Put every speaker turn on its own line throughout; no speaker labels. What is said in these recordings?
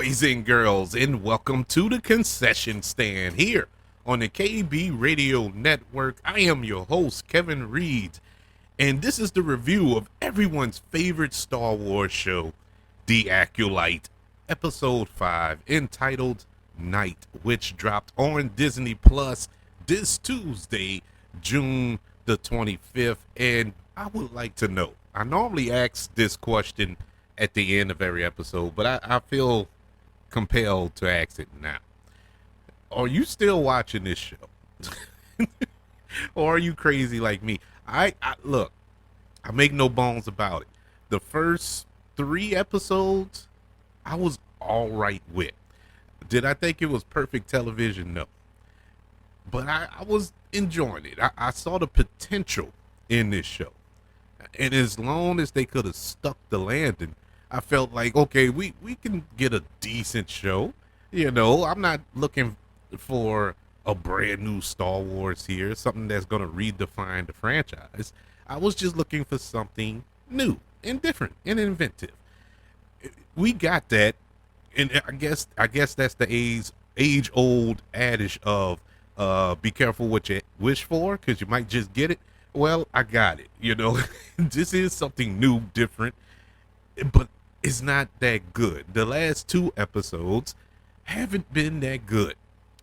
boys and girls, and welcome to the concession stand here on the KB Radio Network. I am your host, Kevin Reed, and this is the review of everyone's favorite Star Wars show, The Acolyte, Episode 5, entitled Night, which dropped on Disney Plus this Tuesday, June the 25th. And I would like to know, I normally ask this question at the end of every episode, but I feel compelled to ask it now. Are you still watching this show? Or are you crazy like me? I look, I make no bones about it. The first 3 episodes, I was all right with. Did I think it was perfect television? No. But I was enjoying it. I saw the potential in this show. And as long as they could have stuck the landing, I felt like, okay, we can get a decent show. You know, I'm not looking for a brand new Star Wars here, something that's going to redefine the franchise. I was just looking for something new and different and inventive. We got that, and I guess that's the age old adage of be careful what you wish for, because you might just get it. Well, I got it. You know, this is something new, different, but it's not that good. The last 2 episodes haven't been that good.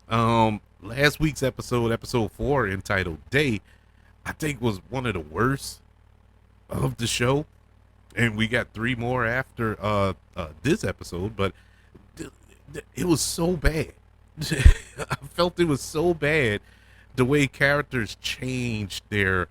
Last week's episode 4, entitled Day, I think was one of the worst of the show, and we got 3 more after this episode, but it was so bad. I felt it was so bad the way characters changed their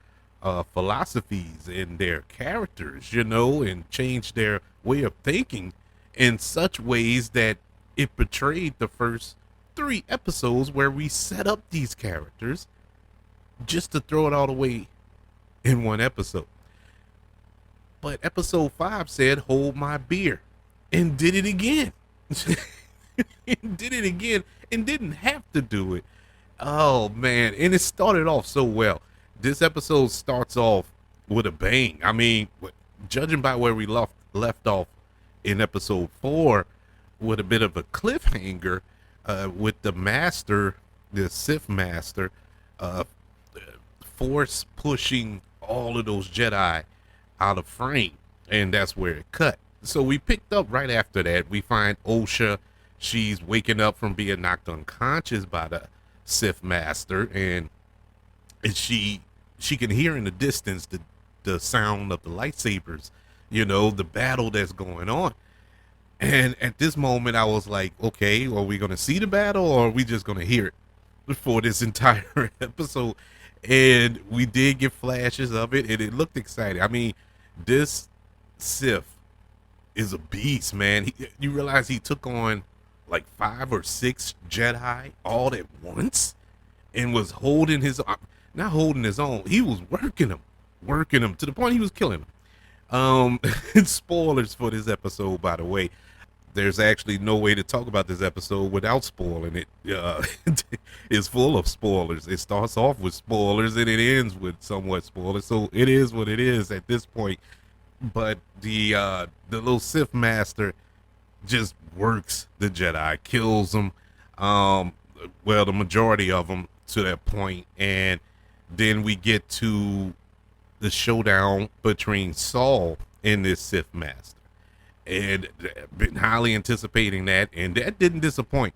philosophies and their characters, you know, and changed their way of thinking in such ways that it betrayed the first 3 episodes where we set up these characters just to throw it all away in 1 episode. But episode 5 said, hold my beer, and did it again. And did it again and didn't have to do it. Oh man, and it started off so well. This episode starts off with a bang. I mean, judging by where we left off in episode 4, with a bit of a cliffhanger, with the master, the Sith master, force pushing all of those Jedi out of frame, and that's where it cut. So we picked up right after that. We find Osha. She's waking up from being knocked unconscious by the Sith master, and she can hear in the distance the sound of the lightsabers, you know, the battle that's going on. And at this moment I was like, okay, are we gonna see the battle, or are we just gonna hear it for this entire episode? And we did get flashes of it, and it looked exciting. I mean, this Sith is a beast, man. You realize he took on like 5 or 6 Jedi all at once, and was holding his, not holding his own, he was working them to the point he was killing them. Spoilers for this episode, by the way. There's actually no way to talk about this episode without spoiling it. It's full of spoilers. It starts off with spoilers and it ends with somewhat spoilers, so it is what it is at this point. But the little Sith master just works the Jedi, kills them, well, the majority of them to that point. And then we get to the showdown between Saul and this Sith master, and been highly anticipating that, and that didn't disappoint.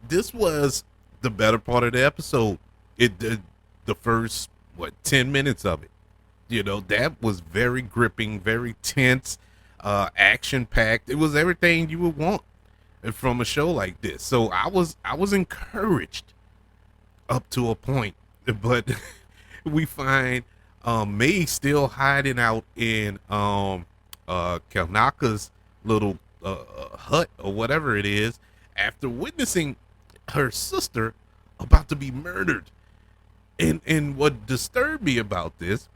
This was the better part of the episode. It did the first 10 minutes of it, you know, that was very gripping, very tense, action packed. It was everything you would want from a show like this. So I was encouraged up to a point, but we find May still hiding out in Kalnaka's little hut or whatever it is, after witnessing her sister about to be murdered. And what disturbed me about this,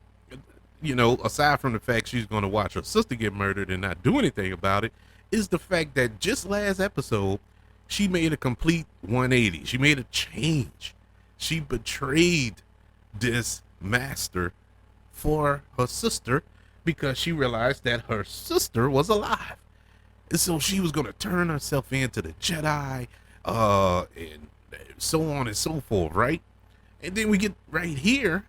you know, aside from the fact she's going to watch her sister get murdered and not do anything about it, is the fact that just last episode, she made a complete 180. She made a change. She betrayed this master for her sister because she realized that her sister was alive. And so she was gonna turn herself into the Jedi, and so on and so forth, right? And then we get right here.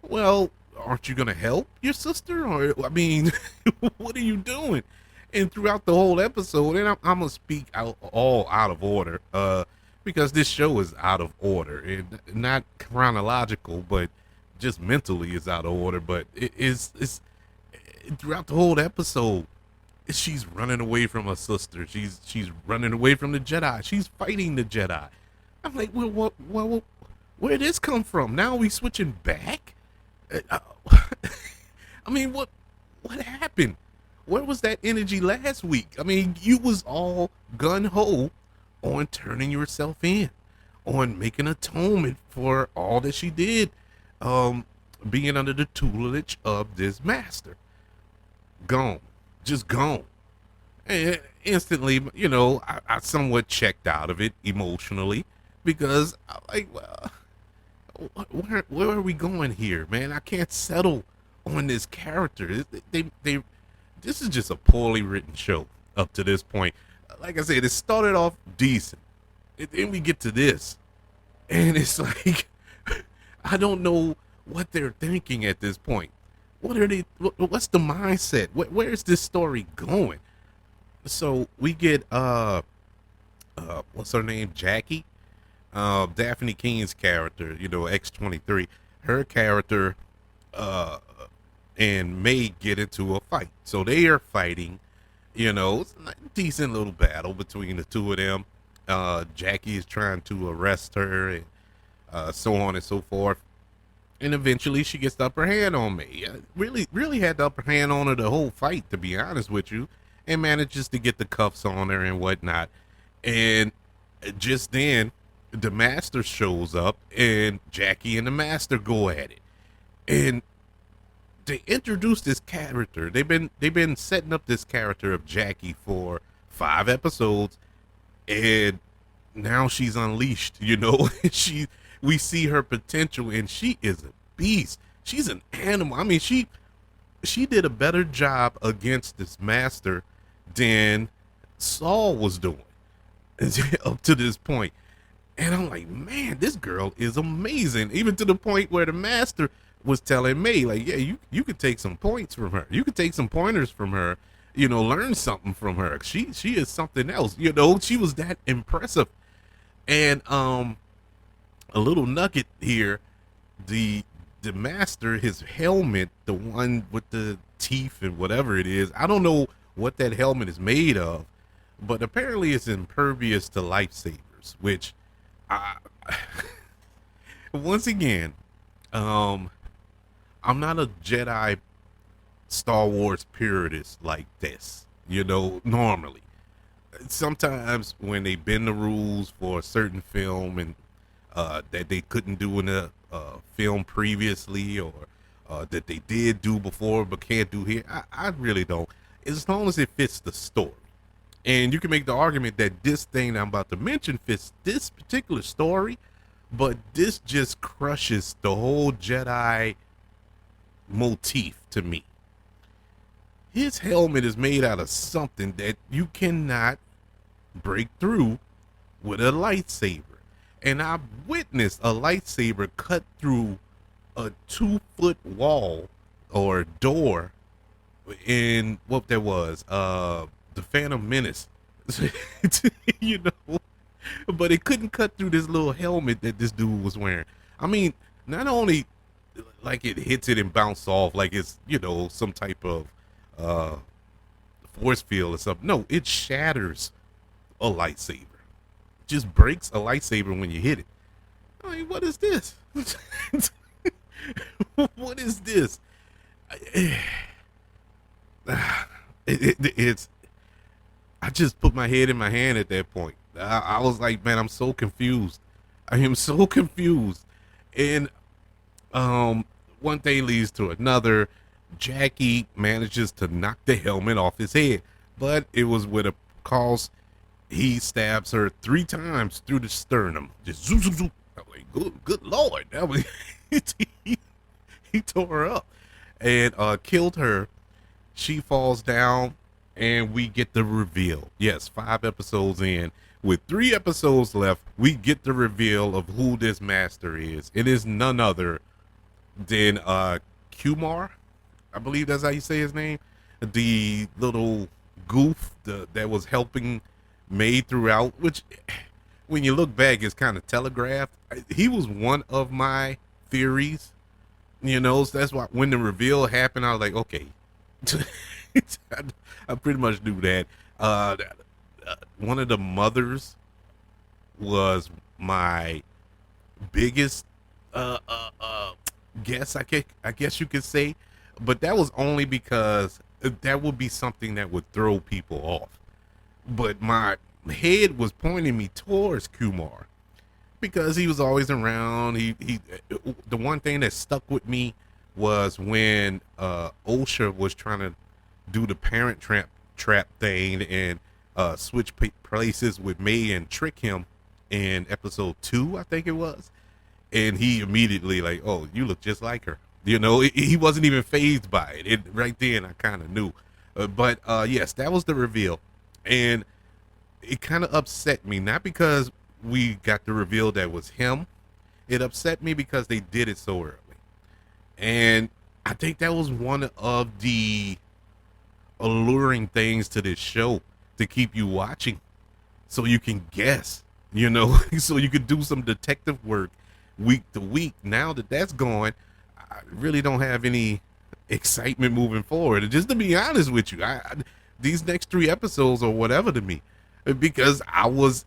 Well, aren't you gonna help your sister? Or I mean, what are you doing? And throughout the whole episode, and I'm gonna speak out all out of order, because this show is out of order and not chronological, but just mentally is out of order. But it's throughout the whole episode, she's running away from her sister. She's running away from the Jedi. She's fighting the Jedi. I'm like, where did this come from? Now we switching back? Uh, I mean, what happened? Where was that energy last week? I mean, you was all gun ho on turning yourself in, on making atonement for all that she did, being under the tutelage of this master. Gone, just gone. And instantly, I somewhat checked out of it emotionally because I like, well, where are we going here, man? I can't settle on this character. This is just a poorly written show up to this point. Like I said, it started off decent, and then we get to this, and it's like I don't know what they're thinking at this point. What are they? What's the mindset? Where's this story going? So we get what's her name? Jackie, Daphne Keen's character. X-23. Her character, and May get into a fight. So they are fighting. It's a decent little battle between the two of them. Jackie is trying to arrest her, and so on and so forth. And eventually she gets the upper hand on me. Really had the upper hand on her the whole fight, to be honest with you, and manages to get the cuffs on her and whatnot. And just then, the master shows up, and Jackie and the master go at it. And they introduced this character. They've been setting up this character of Jackie for 5 episodes, and now she's unleashed. We see her potential, and she is a beast. She's an animal. I mean, she did a better job against this master than Saul was doing up to this point. And I'm like, man, this girl is amazing. Even to the point where the master was telling May, like, yeah, you could take some points from her. You could take some pointers from her. Learn something from her. She is something else. She was that impressive. And a little nugget here, the master, his helmet, the one with the teeth and whatever it is, I don't know what that helmet is made of, but apparently it's impervious to lifesavers, which once again, I'm not a Jedi Star Wars purist like this, normally. Sometimes when they bend the rules for a certain film and that they couldn't do in a film previously, or that they did do before but can't do here, I really don't. As long as it fits the story. And you can make the argument that this thing I'm about to mention fits this particular story, but this just crushes the whole Jedi motif to me. His helmet is made out of something that you cannot break through with a lightsaber. And I've witnessed a lightsaber cut through a 2-foot wall or door in what that was, the Phantom Menace. But it couldn't cut through this little helmet that this dude was wearing. I mean, not only like it hits it and bounces off like it's, some type of force field or something. No, it shatters a lightsaber. Just breaks a lightsaber when you hit it. I mean, what is this? What is this? It's. I just put my head in my hand at that point. I was like, man, I'm so confused. I am so confused. And one thing leads to another. Jackie manages to knock the helmet off his head, but it was with a cause. He stabs her 3 times through the sternum. Just zoom, zoom, zoom. I'm like, good Lord. That was, he tore her up and killed her. She falls down, and we get the reveal. Yes, 5 episodes in, with 3 episodes left, we get the reveal of who this master is. It is none other than Kumar. I believe that's how you say his name. The little goof that was helping May throughout, which when you look back is kind of telegraphed. He was one of my theories, so that's why when the reveal happened, I was like, okay. I pretty much knew that. One of the mothers was my biggest guess. I guess you could say, but that was only because that would be something that would throw people off. But my head was pointing me towards Kumar because he was always around. He the one thing that stuck with me was when Osha was trying to do the parent trap thing and switch places with May and trick him in episode 2, I think it was, and he immediately like, oh, you look just like her. He wasn't even phased by it. Right then I kind of knew, but yes, that was the reveal, and it kind of upset me, not because we got the reveal that was him. It upset me because they did it so early, and I think that was one of the alluring things to this show, to keep you watching so you can guess, so you could do some detective work week to week. Now that that's gone, I really don't have any excitement moving forward. And just to be honest with you, these next 3 episodes or whatever to me, because I was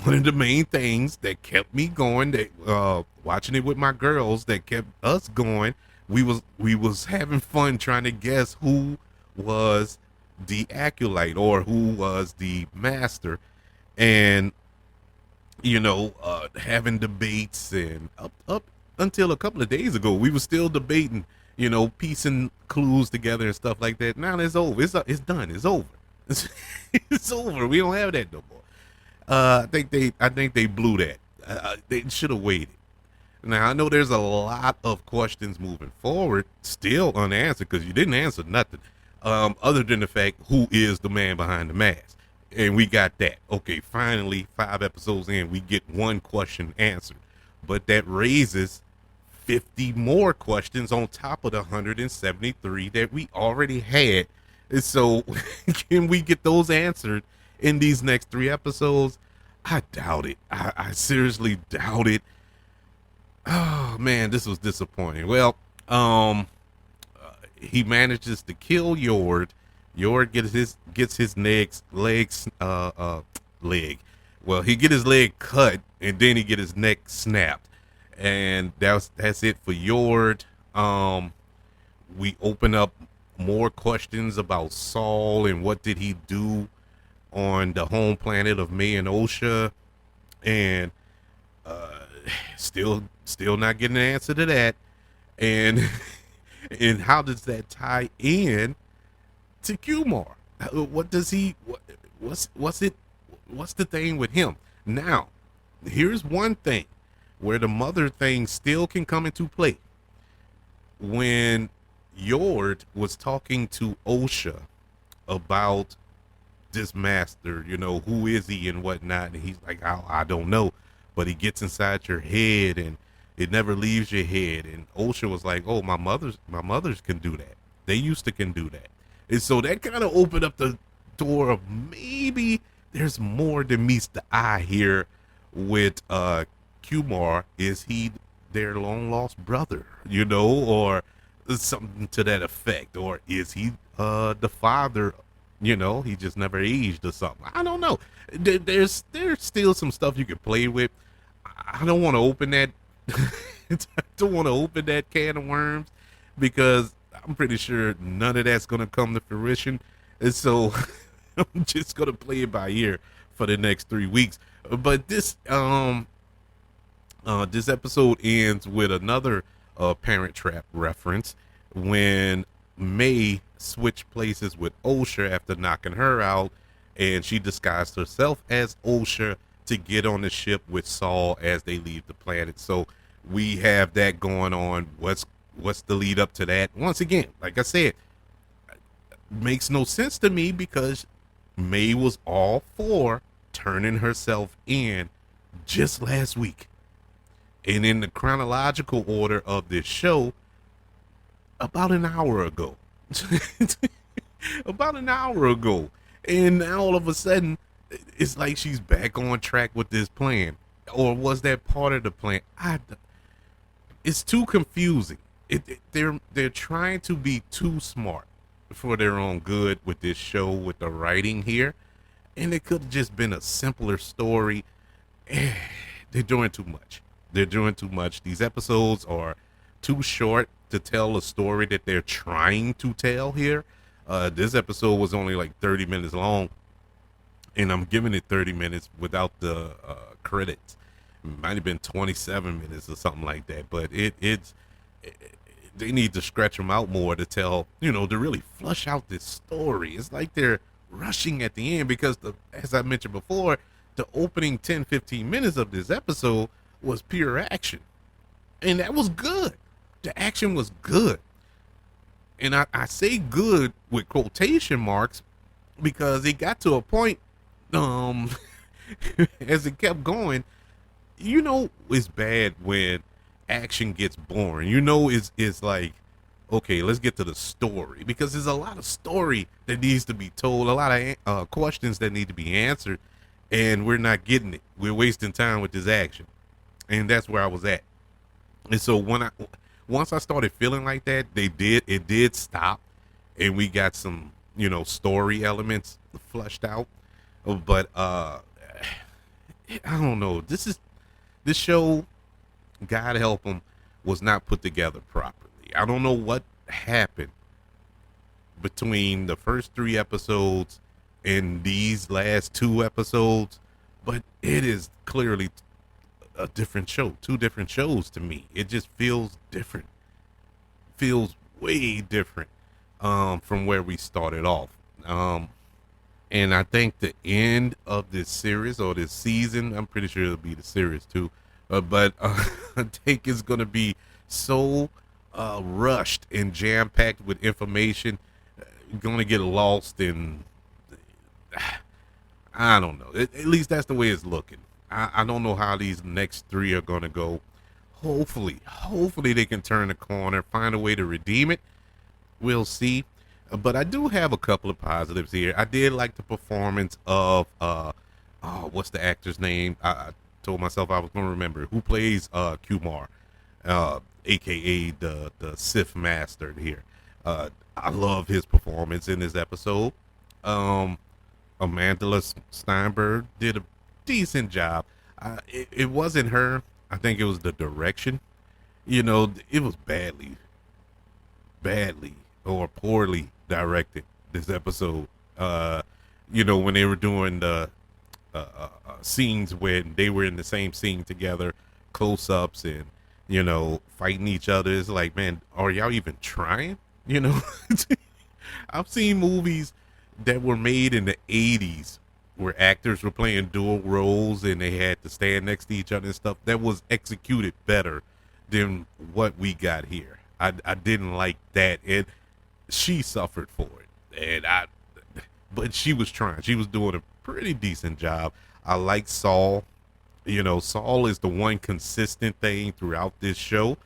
one of the main things that kept me going, that watching it with my girls, that kept us going. We was having fun trying to guess who was the acolyte or who was the master, and having debates, and up until a couple of days ago we were still debating, piecing clues together and stuff like that. Now it's over. It's done. It's over. It's over. We don't have that no more. I think they blew that. They should have waited. Now I know there's a lot of questions moving forward still unanswered, because you didn't answer nothing, other than the fact who is the man behind the mask, and we got that. Okay, finally, 5 episodes in, we get one question answered, but that raises 50 more questions on top of the 173 that we already had. And so, can we get those answered in these next 3 episodes? I doubt it. I seriously doubt it. Oh man, this was disappointing. Well, he manages to kill Yord. Yord gets his legs leg. Well, he get his leg cut, and then he get his neck snapped, and that's it for Yord. We open up more questions about Saul and what did he do on the home planet of May and Osha, and still not getting an answer to that. And and how does that tie in to Kumar? What does he what's the thing with him? Now, here's one thing where the mother thing still can come into play. When Yord was talking to Osha about this master, who is he and whatnot, and he's like, I don't know, but he gets inside your head and it never leaves your head. And Osha was like, oh, my mothers can do that. They used to can do that. And so that kind of opened up the door of maybe there's more than meets the eye here with Kumar. Is he their long lost brother, or something to that effect? Or is he the father? He just never aged or something. I don't know. There's still some stuff you can play with. I don't want to open that. I don't want to open that can of worms, because I'm pretty sure none of that's going to come to fruition. And so I'm just going to play it by ear for the next 3 weeks. But this episode ends with another Parent Trap reference, when May switched places with Osha after knocking her out, and she disguised herself as Osha to get on the ship with Saul as they leave the planet. So we have that going on. What's the lead up to that? Once again, like I said, makes no sense to me because May was all for turning herself in just last week. And in the chronological order of this show, about an hour ago. About an hour ago. And now all of a sudden, it's like she's back on track with this plan. Or was that part of the plan? It's too confusing. They're trying to be too smart for their own good with this show, with the writing here, and it could have just been a simpler story. They're doing too much. They're doing too much. These episodes are too short to tell a story that they're trying to tell here. This episode was only like 30 minutes long, and I'm giving it 30 minutes without the credits. It might have been 27 minutes or something like that, but it's they need to stretch them out more to tell, to really flush out this story. It's like they're rushing at the end because, as I mentioned before, the opening 10-15 minutes of this episode was pure action. And that was good. The action was good. And I say good with quotation marks because it got to a point, as it kept going, it's bad when action gets boring. It's like, okay, let's get to the story because there's a lot of story that needs to be told, a lot of questions that need to be answered, and we're not getting it. We're wasting time with this action, and that's where I was at. And so once I started feeling like that, it did stop, and we got some story elements flushed out. But I don't know. This show, God help them, was not put together properly. I don't know what happened between the first 3 episodes and these last 2 episodes, but it is clearly a different show, 2 different shows to me. It just feels different, feels way different from where we started off. And I think the end of this series or this season, I'm pretty sure it'll be the series too, but I think it's going to be so rushed and jam-packed with information, going to get lost in, I don't know. At least that's the way it's looking. I don't know how these next 3 are going to go. Hopefully they can turn the corner, find a way to redeem it. We'll see. But I do have a couple of positives here. I did like the performance of what's the actor's name? I told myself I was going to remember who plays Kumar, aka the Sith Master here. I love his performance in this episode. Amanda Steinberg did a decent job. It wasn't her. I think it was the direction. It was badly or poorly directed, this episode. When they were doing the scenes when they were in the same scene together, close-ups and, fighting each other. It's like, man, are y'all even trying? I've seen movies that were made in the 80s where actors were playing dual roles and they had to stand next to each other and stuff that was executed better than what we got here. I didn't like that, and she suffered for it, but she was trying. She was doing a pretty decent job. I like Saul. Saul is the one consistent thing throughout this show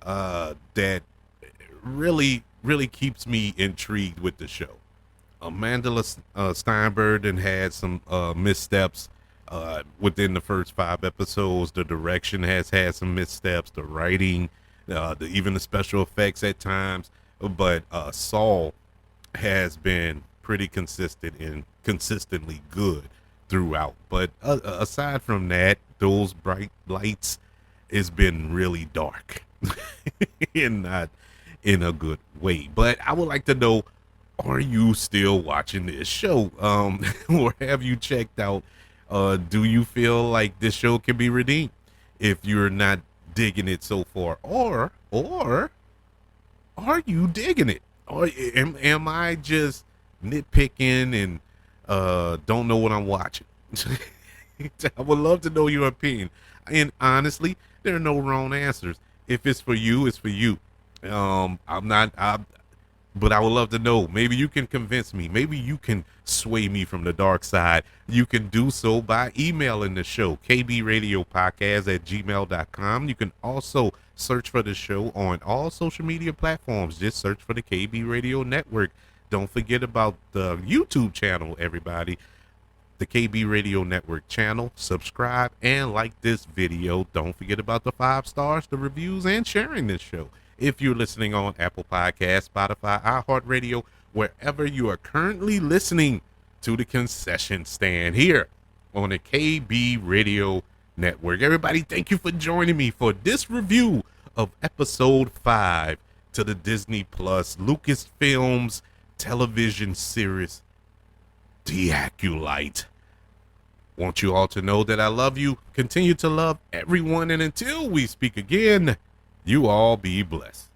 that really, really keeps me intrigued with the show. Amanda Steinberg and had some missteps within the first 5 episodes. The direction has had some missteps. The writing, even the special effects at times. But Saul has been pretty consistent and consistently good throughout. But aside from that, those bright lights, it's been really dark and not in a good way. But I would like to know, are you still watching this show? Or have you checked out? Do you feel like this show can be redeemed if you're not digging it so far? Or are you digging it? Or am I just nitpicking and don't know what I'm watching? I would love to know your opinion. And honestly, there are no wrong answers. If it's for you, it's for you. But I would love to know. Maybe you can convince me. Maybe you can sway me from the dark side. You can do so by emailing the show, kbradiopodcast@gmail.com. You can also search for the show on all social media platforms. Just search for the KB Radio Network. Don't forget about the YouTube channel, everybody. The KB Radio Network channel. Subscribe and like this video. Don't forget about the 5 stars, the reviews, and sharing this show. If you're listening on Apple Podcasts, Spotify, iHeartRadio, wherever you are currently listening to the concession stand here on the KB Radio Network. Everybody, thank you for joining me for this review of episode 5 to the Disney Plus Lucasfilms television series, The Acolyte. Want you all to know that I love you. Continue to love everyone. And until we speak again, you all be blessed.